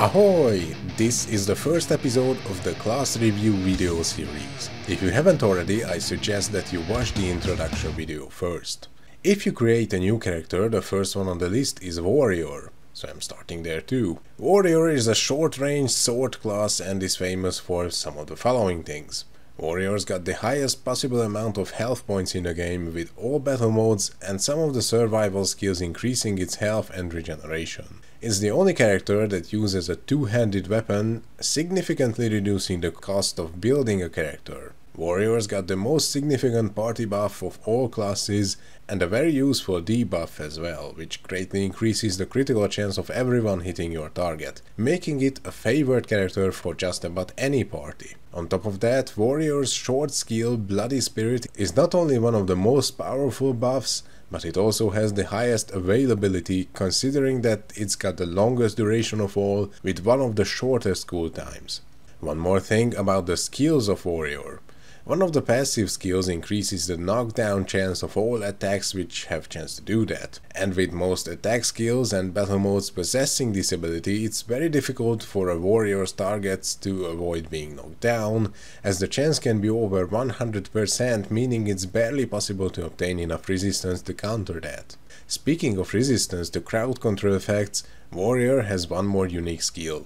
Ahoy! This is the first episode of the class review video series. If you haven't already, I suggest that you watch the introduction video first. If you create a new character, the first one on the list is Warrior, so I'm starting there too. Warrior is a short-range sword class and is famous for some of the following things. Warrior's got the highest possible amount of health points in the game with all battle modes and some of the survival skills increasing its health and regeneration. It's the only character that uses a two-handed weapon, significantly reducing the cost of building a character. Warrior's got the most significant party buff of all classes and a very useful debuff as well, which greatly increases the critical chance of everyone hitting your target, making it a favored character for just about any party. On top of that, Warrior's short skill Bloody Spirit is not only one of the most powerful buffs, but it also has the highest availability, considering that it's got the longest duration of all with one of the shortest cooltimes. One more thing about the skills of Warrior. One of the passive skills increases the knockdown chance of all attacks which have chance to do that. And with most attack skills and battle modes possessing this ability, it's very difficult for a warrior's targets to avoid being knocked down, as the chance can be over 100%, meaning it's barely possible to obtain enough resistance to counter that. Speaking of resistance to crowd control effects, Warrior has one more unique skill.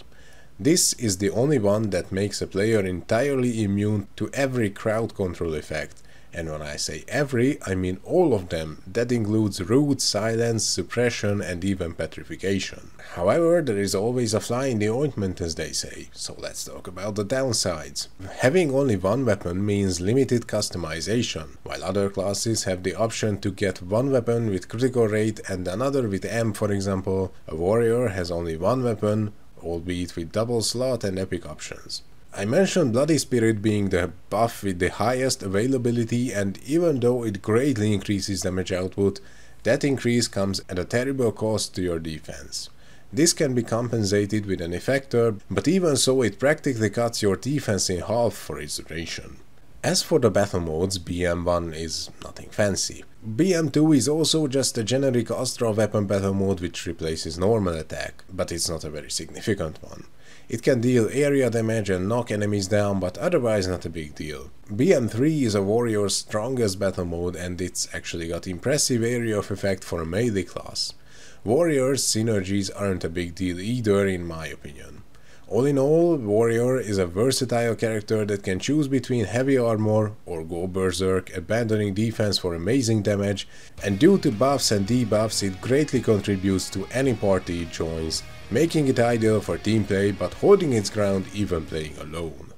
This is the only one that makes a player entirely immune to every crowd control effect, and when I say every, I mean all of them. That includes root, silence, suppression and even petrification. However, there is always a fly in the ointment, as they say, so let's talk about the downsides. Having only one weapon means limited customization. While other classes have the option to get one weapon with critical rate and another with M, for example, a warrior has only one weapon, albeit with double slot and epic options. I mentioned Bloody Spirit being the buff with the highest availability, and even though it greatly increases damage output, that increase comes at a terrible cost to your defense. This can be compensated with an effector, but even so it practically cuts your defense in half for its duration. As for the battle modes, BM1 is nothing fancy. BM2 is also just a generic Astra weapon battle mode which replaces normal attack, but it's not a very significant one. It can deal area damage and knock enemies down, but otherwise not a big deal. BM3 is a warrior's strongest battle mode, and it's actually got impressive area of effect for a melee class. Warrior's synergies aren't a big deal either, in my opinion. All in all, Warrior is a versatile character that can choose between heavy armor or go berserk, abandoning defense for amazing damage, and due to buffs and debuffs it greatly contributes to any party it joins, making it ideal for team play but holding its ground even playing alone.